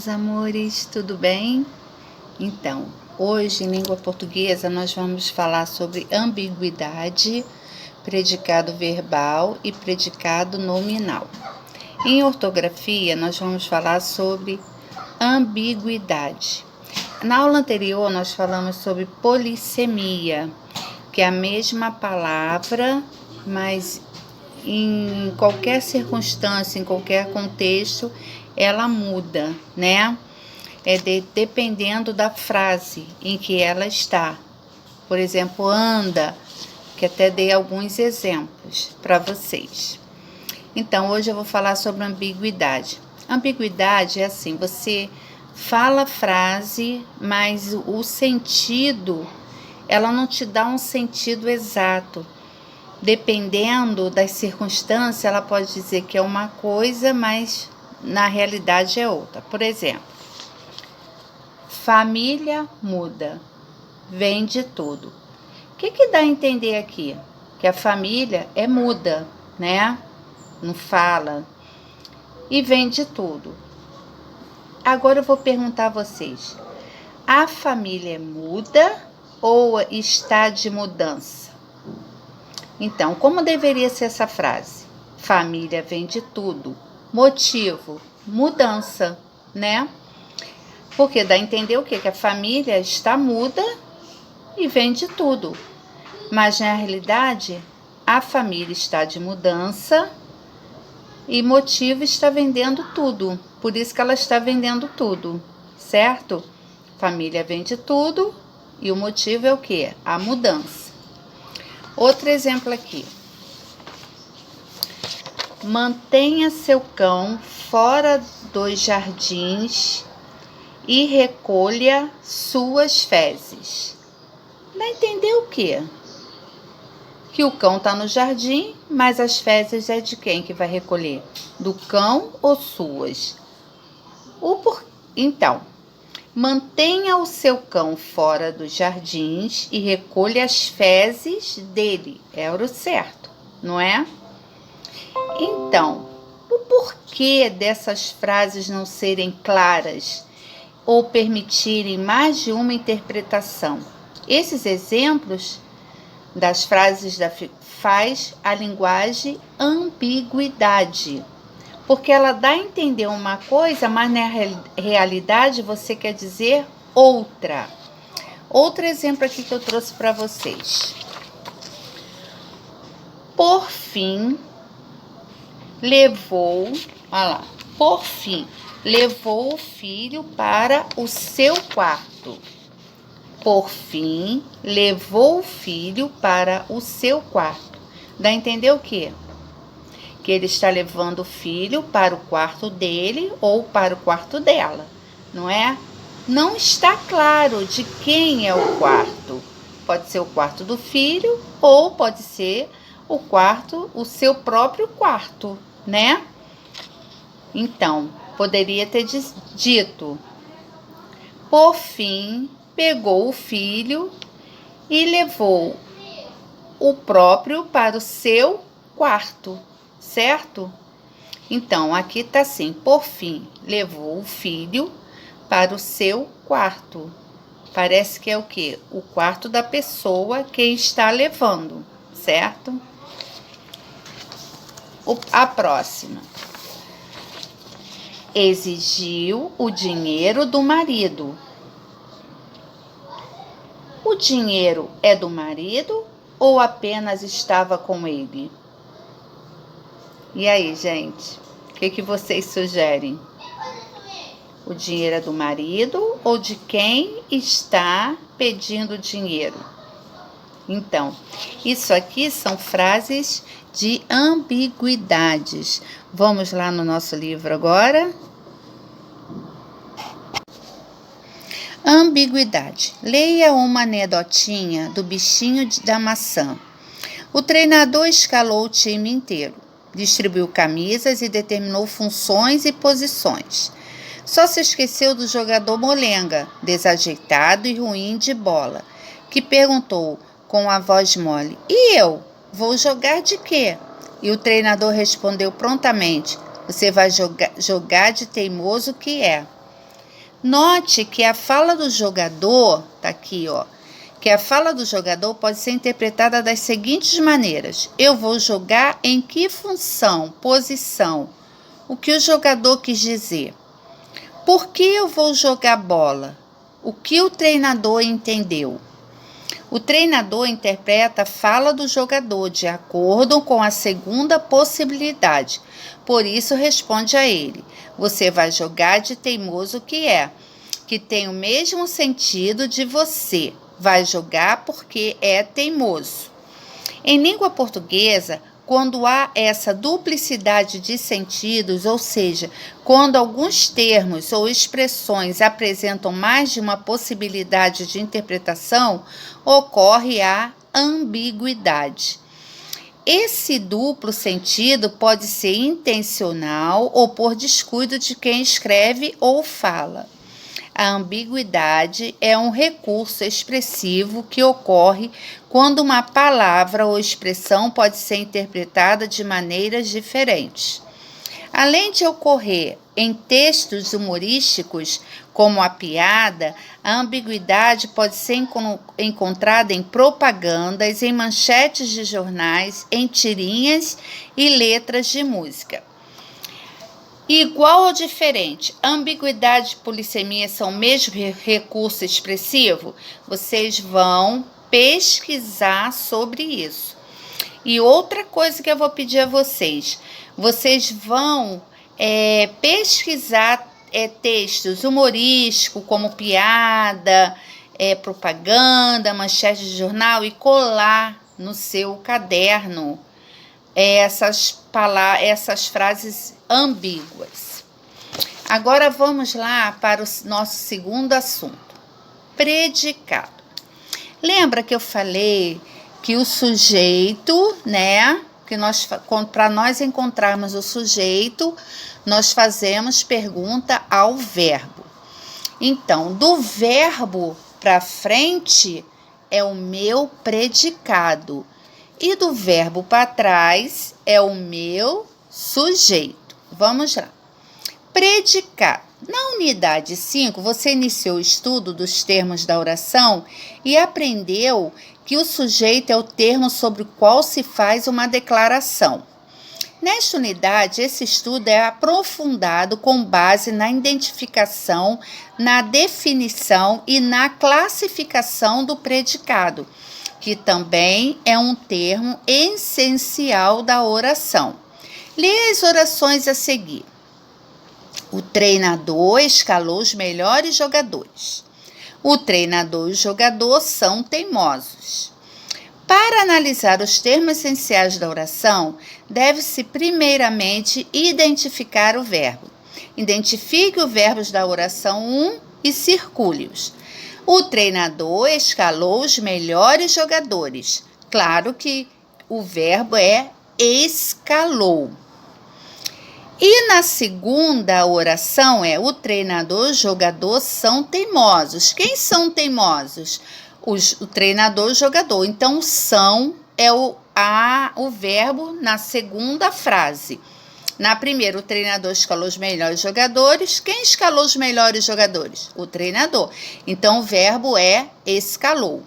meus amores, tudo bem? Então, hoje em língua portuguesa nós vamos falar sobre ambiguidade, predicado verbal e predicado nominal. Em ortografia nós vamos falar sobre ambiguidade. Na aula anterior nós falamos sobre polissemia, que é a mesma palavra, mas em qualquer circunstância, em qualquer contexto, ela muda, né? Dependendo da frase em que ela está. Por exemplo, anda, que até dei alguns exemplos para vocês. Então, hoje eu vou falar sobre ambiguidade. Ambiguidade é assim, você fala a frase, mas o sentido, ela não te dá um sentido exato. Dependendo das circunstâncias, ela pode dizer que é uma coisa, mas na realidade é outra. Por exemplo, família muda, vem de tudo. O que dá a entender aqui? Que a família é muda, né? Não fala. E vem de tudo. Agora eu vou perguntar a vocês: a família é muda ou está de mudança? Então, como deveria ser essa frase? Família vem de tudo. Motivo, mudança, né? Porque dá a entender o quê? Que a família está muda e vem de tudo. Mas, na realidade, a família está de mudança e motivo está vendendo tudo. Por isso que ela está vendendo tudo, certo? Família vende tudo e o motivo é o quê? A mudança. Outro exemplo aqui. Mantenha seu cão fora dos jardins e recolha suas fezes. Dá a entender o quê? Que o cão está no jardim, mas as fezes é de quem que vai recolher? Do cão ou suas? Então, mantenha o seu cão fora dos jardins e recolha as fezes dele. É o certo, não é? Então, o porquê dessas frases não serem claras ou permitirem mais de uma interpretação? Esses exemplos das frases faz a linguagem ambiguidade. Porque ela dá a entender uma coisa, mas na realidade você quer dizer outra. Outro exemplo aqui que eu trouxe para vocês. Por fim, levou o filho para o seu quarto. Por fim, levou o filho para o seu quarto. Dá a entender o quê? Que ele está levando o filho para o quarto dele ou para o quarto dela, não é? Não está claro de quem é o quarto. Pode ser o quarto do filho ou pode ser o seu próprio quarto, né? Então, poderia ter dito: por fim, pegou o filho e levou o próprio para o seu quarto. Certo? Então, aqui está assim: por fim, levou o filho para o seu quarto. Parece que é o quê? O quarto da pessoa que está levando, certo? A próxima. Exigiu o dinheiro do marido. O dinheiro é do marido ou apenas estava com ele? E aí, gente, o que vocês sugerem? O dinheiro é do marido ou de quem está pedindo dinheiro? Então, isso aqui são frases de ambiguidades. Vamos lá no nosso livro agora. Ambiguidade. Leia uma anedotinha do bichinho da maçã. O treinador escalou o time inteiro. Distribuiu camisas e determinou funções e posições. Só se esqueceu do jogador molenga, desajeitado e ruim de bola, que perguntou com a voz mole: e eu? Vou jogar de quê? E o treinador respondeu prontamente: você vai jogar de teimoso que é. Note que a fala do jogador, tá aqui, ó, que a fala do jogador pode ser interpretada das seguintes maneiras: eu vou jogar em que função, posição? O que o jogador quis dizer? Por que eu vou jogar bola? O que o treinador entendeu? O treinador interpreta a fala do jogador de acordo com a segunda possibilidade. Por isso, responde a ele: você vai jogar de teimoso que tem o mesmo sentido de você. Vai jogar porque é teimoso. Em língua portuguesa, quando há essa duplicidade de sentidos, ou seja, quando alguns termos ou expressões apresentam mais de uma possibilidade de interpretação, ocorre a ambiguidade. Esse duplo sentido pode ser intencional ou por descuido de quem escreve ou fala. A ambiguidade é um recurso expressivo que ocorre quando uma palavra ou expressão pode ser interpretada de maneiras diferentes. Além de ocorrer em textos humorísticos, como a piada, a ambiguidade pode ser encontrada em propagandas, em manchetes de jornais, em tirinhas e letras de música. Igual ou diferente? Ambiguidade e polissemia são o mesmo recurso expressivo? Vocês vão pesquisar sobre isso. E outra coisa que eu vou pedir a vocês vão pesquisar textos humorísticos, como piada, propaganda, manchete de jornal, e colar no seu caderno essas frases ambíguas. Agora vamos lá para o nosso segundo assunto: predicado. Lembra que eu falei que o sujeito, que para nós encontrarmos o sujeito, nós fazemos pergunta ao verbo. Então, do verbo para frente é o meu predicado. E do verbo para trás é o meu sujeito. Vamos lá. Predicado. Na unidade 5, você iniciou o estudo dos termos da oração e aprendeu que o sujeito é o termo sobre o qual se faz uma declaração. Nesta unidade, esse estudo é aprofundado com base na identificação, na definição e na classificação do predicado, que também é um termo essencial da oração. Lê as orações a seguir. O treinador escalou os melhores jogadores. O treinador e o jogador são teimosos. Para analisar os termos essenciais da oração, deve-se primeiramente identificar o verbo. Identifique os verbos da oração 1 e circule-os. O treinador escalou os melhores jogadores. Claro que o verbo é escalou. E na segunda oração o treinador e o jogador são teimosos. Quem são teimosos? O treinador e o jogador. Então, são é o verbo na segunda frase. Na primeira, o treinador escalou os melhores jogadores. Quem escalou os melhores jogadores? O treinador. Então, o verbo é escalou.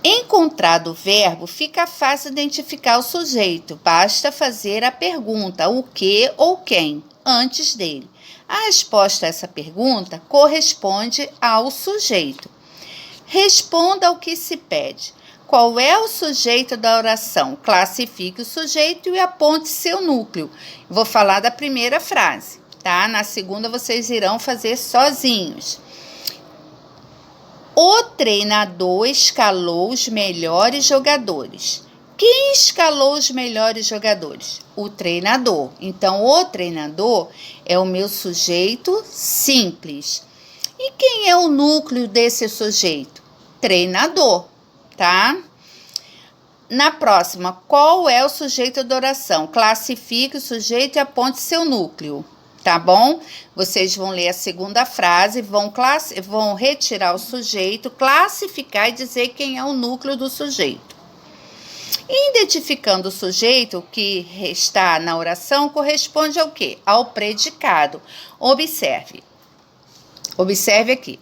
Encontrado o verbo, fica fácil identificar o sujeito. Basta fazer a pergunta, o que ou quem, antes dele. A resposta a essa pergunta corresponde ao sujeito. Responda ao que se pede. Qual é o sujeito da oração? Classifique o sujeito e aponte seu núcleo. Vou falar da primeira frase, tá? Na segunda vocês irão fazer sozinhos. O treinador escalou os melhores jogadores. Quem escalou os melhores jogadores? O treinador. Então, o treinador é o meu sujeito simples. E quem é o núcleo desse sujeito? Treinador, tá? Na próxima, qual é o sujeito da oração? Classifique o sujeito e aponte seu núcleo, tá bom? Vocês vão ler a segunda frase, vão retirar o sujeito, classificar e dizer quem é o núcleo do sujeito. Identificando o sujeito que está na oração, corresponde ao quê? Ao predicado. Observe. Observe aqui.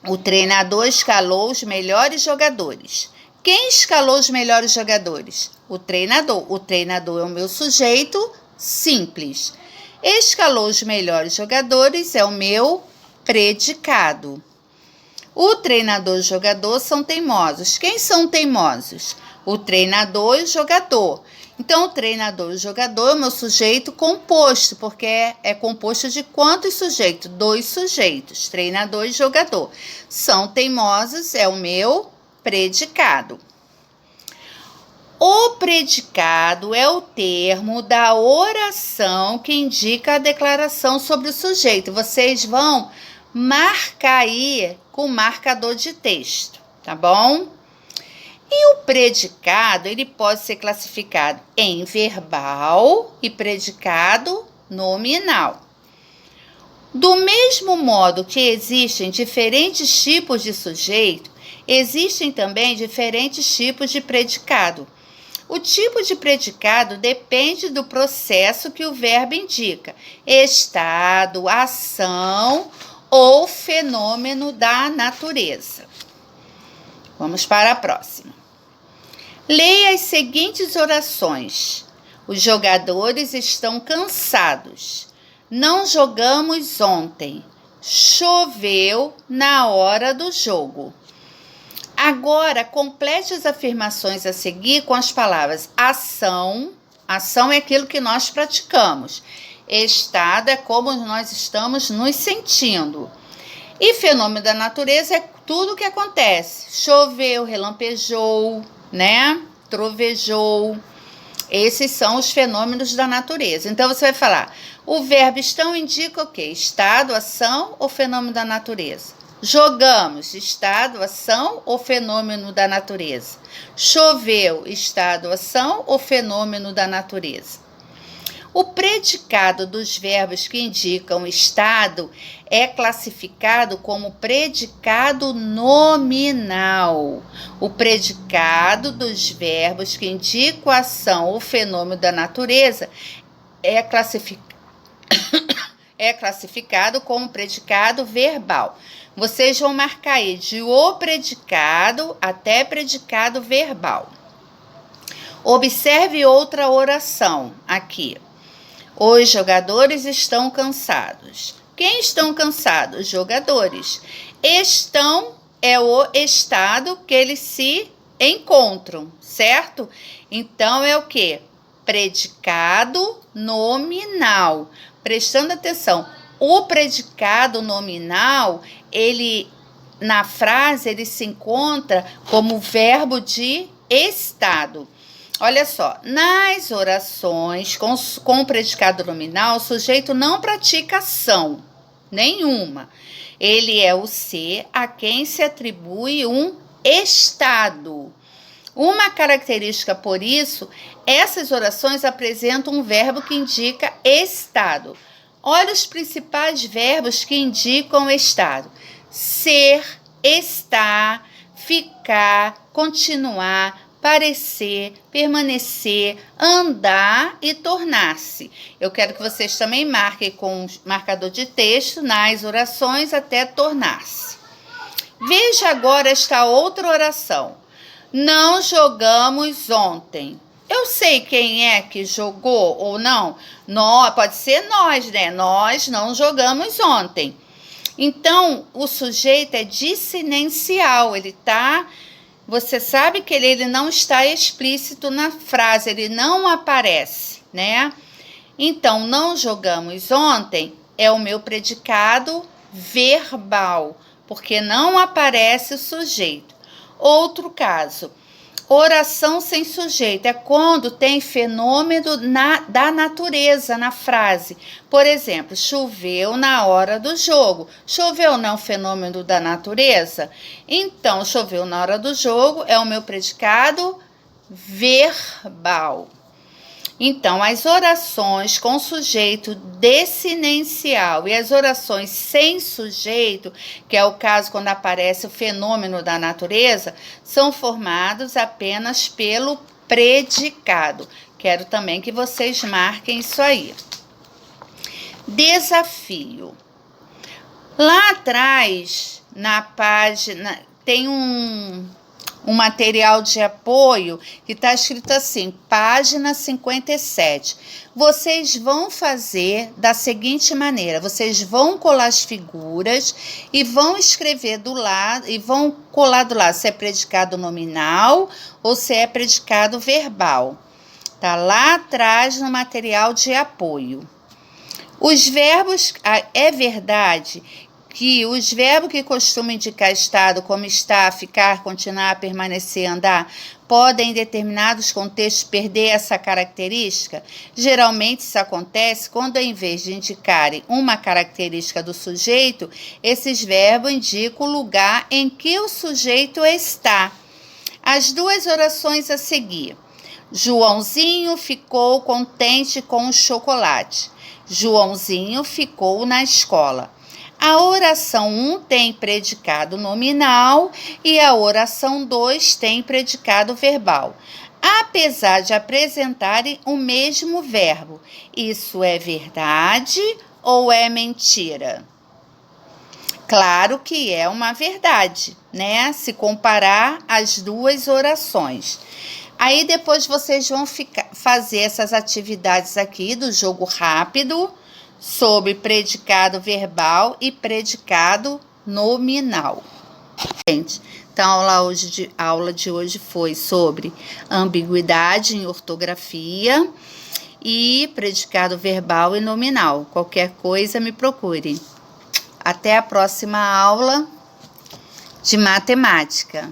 O treinador escalou os melhores jogadores. Quem escalou os melhores jogadores? O treinador. O treinador é o meu sujeito simples. Escalou os melhores jogadores é o meu predicado. O treinador e o jogador são teimosos. Quem são teimosos? O treinador e o jogador. Então, o treinador e o jogador é o meu sujeito composto, porque é composto de quantos sujeitos? 2 sujeitos, treinador e jogador. São teimosos é o meu predicado. O predicado é o termo da oração que indica a declaração sobre o sujeito. Vocês vão marcar aí com marcador de texto, tá bom? E o predicado, ele pode ser classificado em verbal e predicado nominal. Do mesmo modo que existem diferentes tipos de sujeito, existem também diferentes tipos de predicado. O tipo de predicado depende do processo que o verbo indica, estado, ação ou fenômeno da natureza. Vamos para a próxima. Leia as seguintes orações. Os jogadores estão cansados. Não jogamos ontem. Choveu na hora do jogo. Agora, complete as afirmações a seguir com as palavras ação. Ação é aquilo que nós praticamos. Estado é como nós estamos nos sentindo. E fenômeno da natureza é tudo o que acontece. Choveu, relampejou, né? Trovejou. Esses são os fenômenos da natureza. Então, você vai falar, o verbo estão indica o quê? Estado, ação ou fenômeno da natureza? Jogamos, estado, ação ou fenômeno da natureza? Choveu, estado, ação ou fenômeno da natureza? O predicado dos verbos que indicam estado é classificado como predicado nominal. O predicado dos verbos que indicam a ação ou fenômeno da natureza é classificado como predicado verbal. Vocês vão marcar aí de o predicado até predicado verbal. Observe outra oração aqui. Os jogadores estão cansados. Quem estão cansados? Os jogadores. Estão é o estado que eles se encontram, certo? Então, é o quê? Predicado nominal. Prestando atenção, o predicado nominal, na frase, ele se encontra como verbo de estado. Olha só, nas orações com o predicado nominal, o sujeito não pratica ação nenhuma. Ele é o ser a quem se atribui um estado. Uma característica, por isso, essas orações apresentam um verbo que indica estado. Olha os principais verbos que indicam estado: ser, estar, ficar, continuar, parecer, permanecer, andar e tornar-se. Eu quero que vocês também marquem com marcador de texto nas orações até tornar-se. Veja agora esta outra oração. Não jogamos ontem. Eu sei quem é que jogou ou não. Pode ser nós, né? Nós não jogamos ontem. Então, o sujeito é dissinencial. Você sabe que ele não está explícito na frase, ele não aparece, né? Então, não jogamos ontem é o meu predicado verbal, porque não aparece o sujeito. Outro caso, oração sem sujeito é quando tem fenômeno da natureza na frase. Por exemplo, choveu na hora do jogo. Choveu não é um fenômeno da natureza? Então, choveu na hora do jogo é o meu predicado verbal. Então, as orações com sujeito desinencial e as orações sem sujeito, que é o caso quando aparece o fenômeno da natureza, são formados apenas pelo predicado. Quero também que vocês marquem isso aí. Desafio. Lá atrás, na página, tem um material de apoio que está escrito assim, página 57. Vocês vão fazer da seguinte maneira, vocês vão colar as figuras e vão escrever do lado, e vão colar do lado se é predicado nominal ou se é predicado verbal. Tá lá atrás no material de apoio. Os verbos, é verdade que os verbos que costumam indicar estado, como estar, ficar, continuar, permanecer, andar, podem em determinados contextos perder essa característica? Geralmente isso acontece quando, em vez de indicarem uma característica do sujeito, esses verbos indicam o lugar em que o sujeito está. As duas orações a seguir. Joãozinho ficou contente com o chocolate. Joãozinho ficou na escola. A oração 1 tem predicado nominal e a oração 2 tem predicado verbal, apesar de apresentarem o mesmo verbo. Isso é verdade ou é mentira? Claro que é uma verdade, né? Se comparar as duas orações. Aí depois vocês vão fazer essas atividades aqui do jogo rápido sobre predicado verbal e predicado nominal. Gente, então a aula de hoje foi sobre ambiguidade em ortografia e predicado verbal e nominal. Qualquer coisa me procure. Até a próxima aula de matemática.